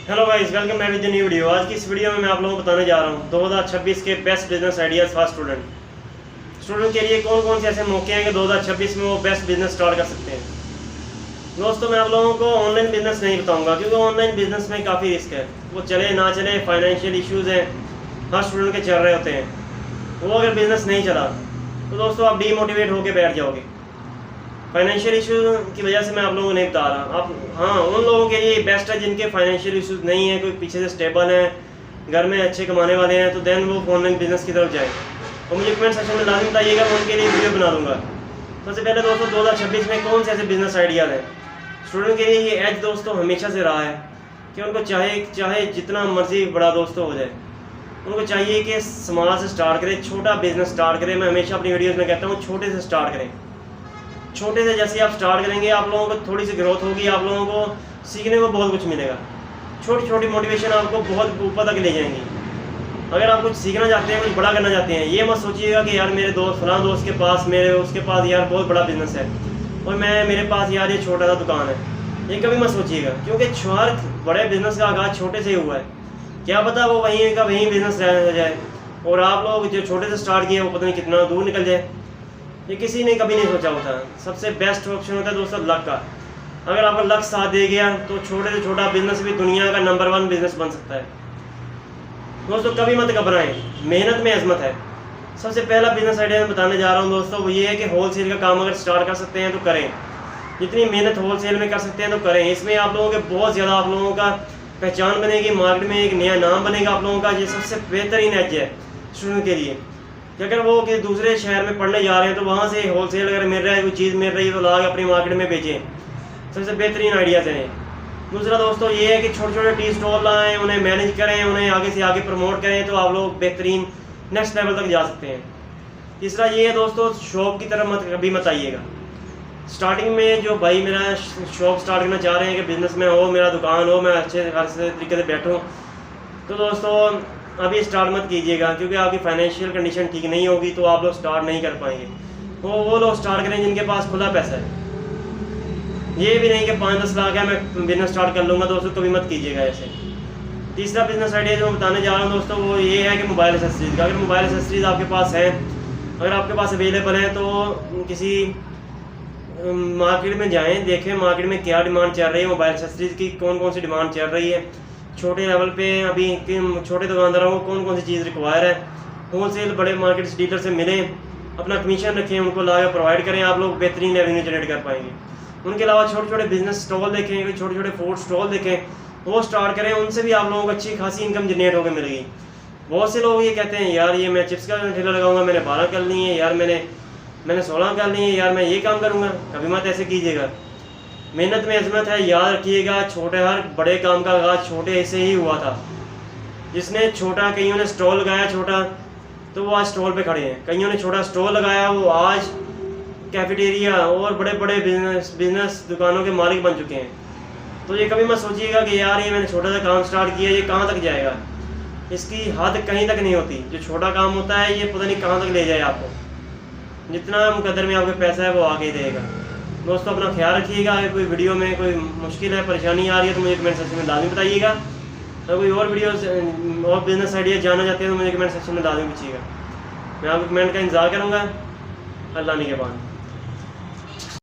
Hello guys, welcome back with new video. आज की इस वीडियो में मैं आप लोगों को बताने जा रहा हूँ 2026 के best business ideas for student के लिए कौन कौन से ऐसे मौके हैं कि 2026 में वो बेस्ट बिजनेस स्टार्ट कर सकते हैं। दोस्तों, मैं आप लोगों को ऑनलाइन बिजनेस नहीं बताऊंगा क्योंकि ऑनलाइन बिजनेस में काफ़ी रिस्क है। वो चले ना चले, फाइनेंशियल इश्यूज़ हैं, हर स्टूडेंट के चल रहे होते हैं। वो अगर बिज़नेस नहीं चला तो दोस्तों आप डीमोटिवेट होकर बैठ जाओगे। फाइनेंशियल इशू की वजह से मैं आप लोगों को नहीं बता रहा। आप हाँ, उन लोगों के लिए बेस्ट है जिनके फाइनेंशियल इश्यूज नहीं है, कोई पीछे से स्टेबल है, घर में अच्छे कमाने वाले हैं, तो देन वो ऑनलाइन बिजनेस की तरफ जाए। और मुझे कमेंट सेक्शन में लाजमी बताइएगा, मैं उनके लिए वीडियो बना दूंगा। सबसे पहले दोस्तों 2026 में कौन से ऐसे बिजनेस आइडियाज़ हैं स्टूडेंट के लिए। ये एज दोस्तों हमेशा से रहा है कि उनको चाहे जितना मर्जी बड़ा दोस्तों हो जाए, उनको चाहिए कि समाज से स्टार्ट करें, छोटा बिजनेस स्टार्ट करें। मैं हमेशा अपनी वीडियोज़ में कहता हूँ छोटे से स्टार्ट करें। छोटे से जैसे आप स्टार्ट करेंगे, आप लोगों को थोड़ी सी ग्रोथ होगी, आप लोगों को सीखने को बहुत कुछ मिलेगा। छोटी छोटी मोटिवेशन आपको बहुत ऊपर तक ले जाएंगी। अगर आप कुछ सीखना चाहते हैं, कुछ बड़ा करना चाहते हैं, ये मत सोचिएगा कि यार मेरे दोस्त फलां दोस्त के पास, उसके पास यार बहुत बड़ा बिजनेस है और मेरे पास यार ये छोटा सा दुकान है। ये कभी मत सोचिएगा, क्योंकि हर बड़े बिजनेस का आगाज़ छोटे से ही हुआ है। क्या पता वो वहीं का वहीं बिजनेस रह जाए और आप लोग जो छोटे से स्टार्ट किए वो पता नहीं कितना दूर निकल जाए। ये किसी ने कभी नहीं सोचा होता। सबसे बेस्ट ऑप्शन होता है दोस्तों लक का। अगर आपका लक साथ दे गया तो छोटे से छोटा बिजनेस भी दुनिया का नंबर 1 बिजनेस बन सकता है। दोस्तों कभी मत घबराएं, मेहनत में अजमत है। सबसे पहला बिजनेस आइडिया मैं बताने जा रहा हूँ दोस्तों, वो ये है कि होलसेल का काम अगर स्टार्ट कर सकते हैं तो करें। जितनी मेहनत होलसेल में कर सकते हैं तो करें। इसमें आप लोगों के बहुत ज़्यादा आप लोगों का पहचान बनेगी, मार्केट में एक नया नाम बनेगा आप लोगों का। ये सबसे बेहतरीन एज है स्टूडेंट के लिए कि अगर वो किसी दूसरे शहर में पढ़ने जा रहे हैं तो वहाँ से होलसेल अगर मिल रहा है, कोई चीज़ मिल रही है तो ला के अपनी मार्केट में बेचें। सबसे बेहतरीन आइडियाज़ हैं। दूसरा दोस्तों ये है कि छोटे छोटे टी स्टॉल लाएँ, उन्हें मैनेज करें, उन्हें आगे से आगे प्रमोट करें, तो आप लोग बेहतरीन नेक्स्ट लेवल तक जा सकते हैं। तीसरा ये है दोस्तों, शॉप की तरफ कभी मत आइएगा। स्टार्टिंग में जो भाई मेरा शॉप स्टार्ट करना चाह रहे हैं कि बिज़नेस में हो, मेरा दुकान हो, मैं अच्छे तरीके से बैठूँ, तो दोस्तों अभी स्टार्ट मत कीजिएगा क्योंकि आपकी फाइनेंशियल कंडीशन ठीक नहीं होगी तो आप लोग स्टार्ट नहीं कर पाएंगे। वो लोग स्टार्ट करें जिनके पास खुला पैसा है। ये भी नहीं कि 5-10 लाख है मैं बिजनेस स्टार्ट कर लूँगा, दोस्तों कभी मत कीजिएगा ऐसे। तीसरा बिजनेस आइडिया जो मैं बताने जा रहा हूँ दोस्तों, वो ये है कि मोबाइल एसेसरीज़ का। अगर मोबाइल एसेसरीज़ आपके पास है, अगर आपके पास अवेलेबल है, तो किसी मार्केट में जाएँ, देखें मार्केट में क्या डिमांड चल रही है, मोबाइल एसेसरीज़ की कौन कौन सी डिमांड चल रही है। छोटे लेवल पे अभी छोटे दुकानदारों को कौन कौन सी चीज़ रिक्वायर है। होलसेल बड़े मार्केट डीलर से मिलें, अपना कमीशन रखें, उनको ला के प्रोवाइड करें, आप लोग बेहतरीन रेवेन्यू जनरेट कर पाएंगे। उनके अलावा छोटे छोटे बिजनेस स्टॉल देखें, छोटे छोटे फूड स्टॉल देखें, वो स्टार्ट करें। उनसे भी आप लोगों को अच्छी खासी इनकम जनरेट होकर मिलेगी। बहुत से लोग ये कहते हैं यार ये मैं चिप्स का ठेला लगाऊंगा, मैंने 12 कर ली है यार, मैंने 16 कर ली है यार, मैं ये काम करूँगा। कभी मत ऐसे कीजिएगा। मेहनत में अजमत है, याद रखिएगा। हर बड़े काम का आगाज़ छोटे से ही हुआ था। जिसने छोटा, कईयों ने स्टॉल लगाया छोटा, तो वो आज स्टॉल पे खड़े हैं। कईयों ने छोटा स्टॉल लगाया, वो आज कैफेटेरिया और बड़े बड़े बिजनेस दुकानों के मालिक बन चुके हैं। तो ये कभी मत सोचिएगा कि यार ये मैंने छोटा सा काम स्टार्ट किया, ये कहाँ तक जाएगा। इसकी हद कहीं तक नहीं होती। जो छोटा काम होता है ये पता नहीं कहाँ तक ले जाए आपको। जितना मुकद्दर में आपके पैसा है वो आगे ही देगा। दोस्तों अपना ख्याल रखिएगा। अगर कोई वीडियो में कोई मुश्किल है, परेशानी आ रही है, तो मुझे कमेंट सेक्शन में लाजमी बताइएगा। अगर कोई और वीडियोस और बिजनेस आइडिया जानना चाहते हैं तो मुझे कमेंट सेक्शन में लाजमी पूछिएगा। मैं आपके कमेंट का इंतज़ार करूँगा। अल्लाह निगहबान।